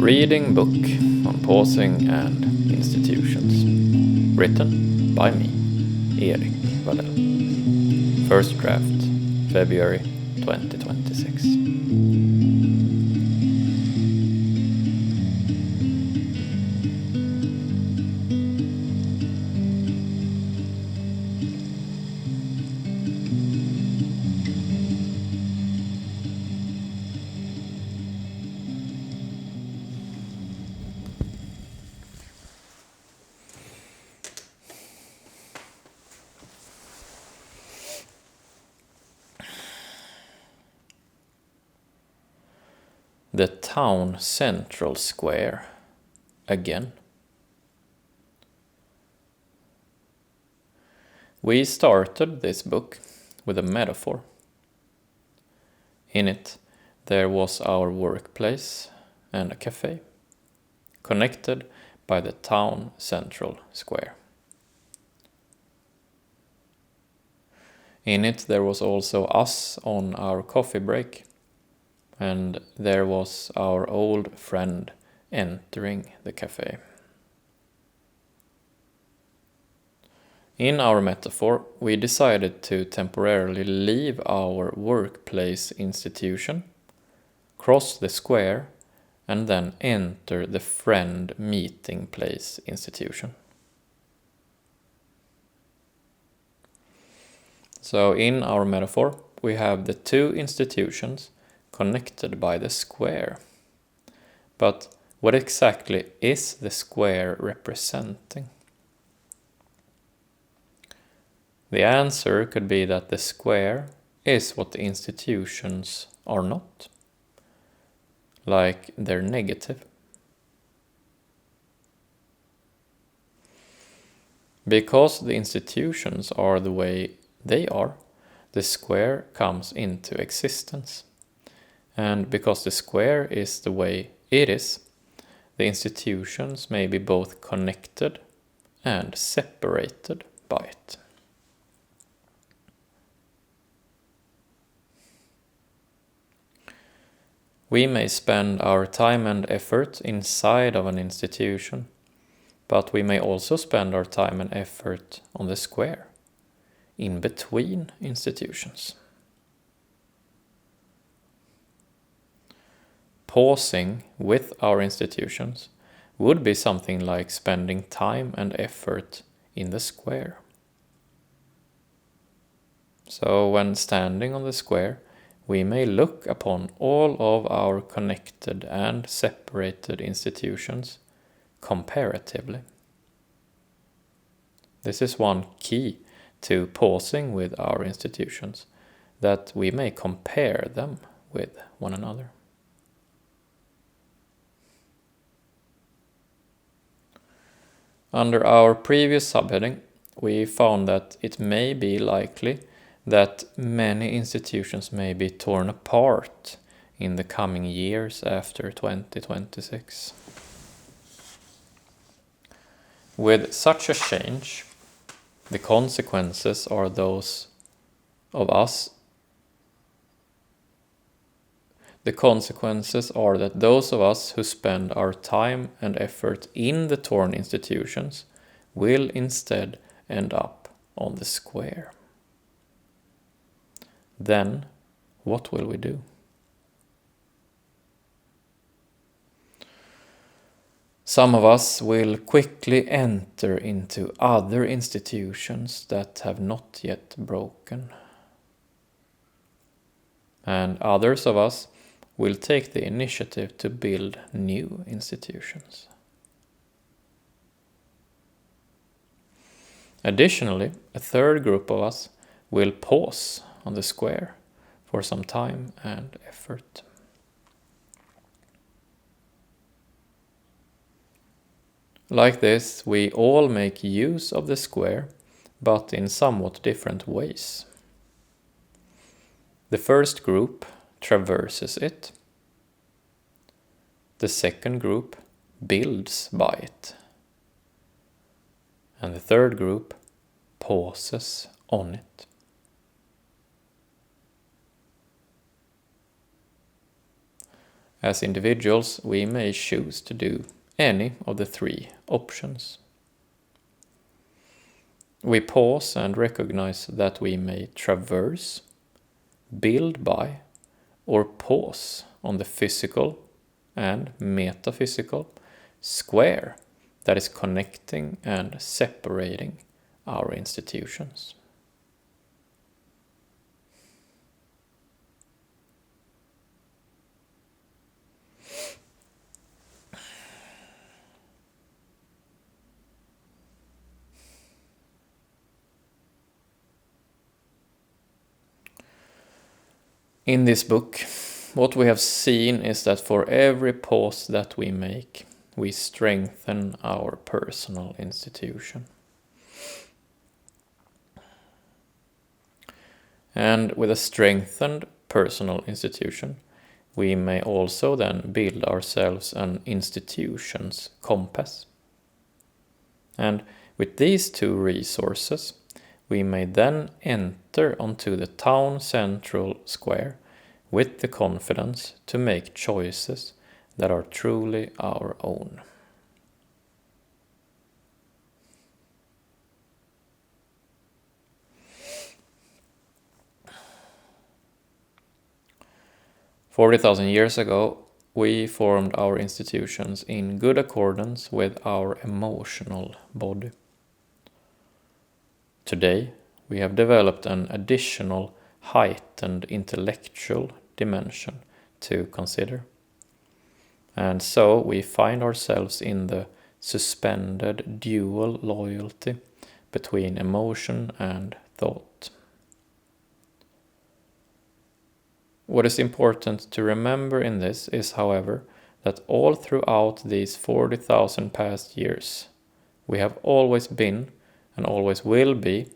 Reading book on pausing and institutions. Written by me, Eric Wadell. First draft, February 2026. The town central square again. We started this book with a metaphor. In it, there was our workplace and a café, connected by the town central square. In it, there was also us on our coffee break, and there was our old friend entering the café. In our metaphor, we decided to temporarily leave our workplace institution, cross the square, and then enter the friend-meeting-place-Institution. So in our metaphor, we have the two institutions connected by the square. But what exactly is the square representing? The answer could be that the square is what the institutions are not, like they're negative. Because the institutions are the way they are, the square comes into existence. And because the square is the way it is, the institutions may be both connected and separated by it. We may spend our time and effort inside of an institution, but we may also spend our time and effort on the square, in between institutions. Pausing with our institutions would be something like spending time and effort in the square. So when standing on the square, we may look upon all of our connected and separated institutions comparatively. This is one key to pausing with our institutions, that we may compare them with one another. Under our previous subheading, we found that it may be likely that many institutions may be torn apart in the coming years after 2026. With such a change, the consequences are those of us. The consequences are that those of us who spend our time and effort in the torn institutions will instead end up on the square. Then, what will we do? Some of us will quickly enter into other institutions that have not yet broken. And others of us will take the initiative to build new institutions. Additionally, a third group of us will pause on the square for some time and effort. Like this, we all make use of the square, but in somewhat different ways. The first group traverses it. The second group builds by it. And the third group pauses on it. As individuals, we may choose to do any of the three options. We pause and recognize that we may traverse, build by, or pause on the physical and metaphysical square that is connecting and separating our institutions. In this book, what we have seen is that for every pause that we make, we strengthen our personal institution. And with a strengthened personal institution, we may also then build ourselves an institution's compass. And with these two resources, we may then enter onto the town central square with the confidence to make choices that are truly our own. "40,000 years ago, we formed our institutions in good accordance with our emotional body. Today, we have developed an additional heightened intellectual dimension to consider. And so we find ourselves in the suspended dual loyalty between emotion and thought. What is important to remember in this is, however, that all throughout these 40,000 past years, we have always been and always will be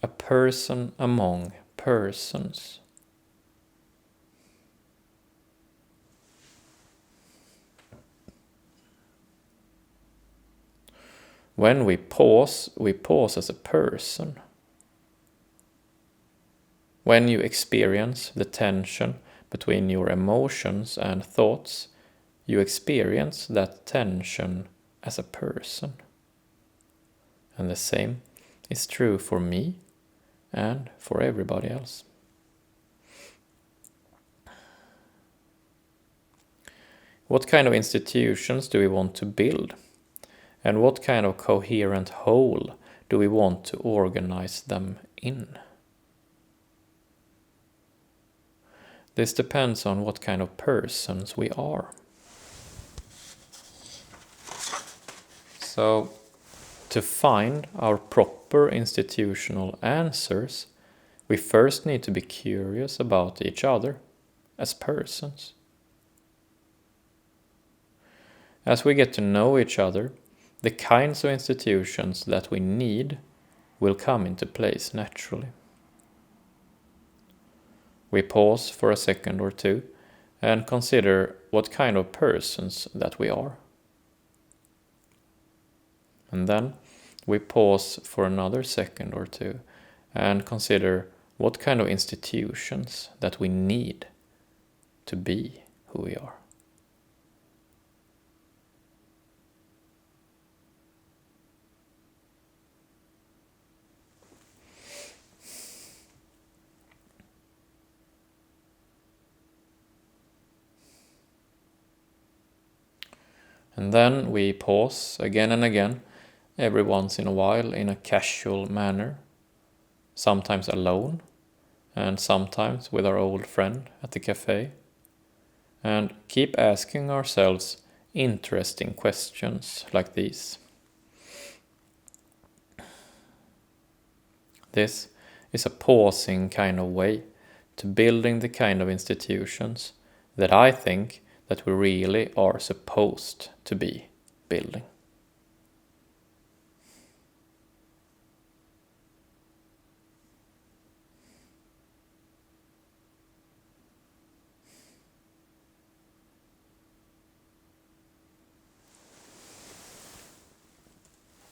a person among persons. When we pause as a person. When you experience the tension between your emotions and thoughts, you experience that tension as a person. And the same is true for me and for everybody else. What kind of institutions do we want to build? And what kind of coherent whole do we want to organize them in? This depends on what kind of persons we are. So, to find our proper institutional answers, we first need to be curious about each other as persons. As we get to know each other, the kinds of institutions that we need will come into place naturally. We pause for a second or two and consider what kind of persons that we are. And then we pause for another second or two and consider what kind of institutions that we need to be who we are. And then we pause again and again, every once in a while in a casual manner, sometimes alone, and sometimes with our old friend at the café, and keep asking ourselves interesting questions like these. This is a pausing kind of way to building the kind of institutions that I think that we really are supposed to be building.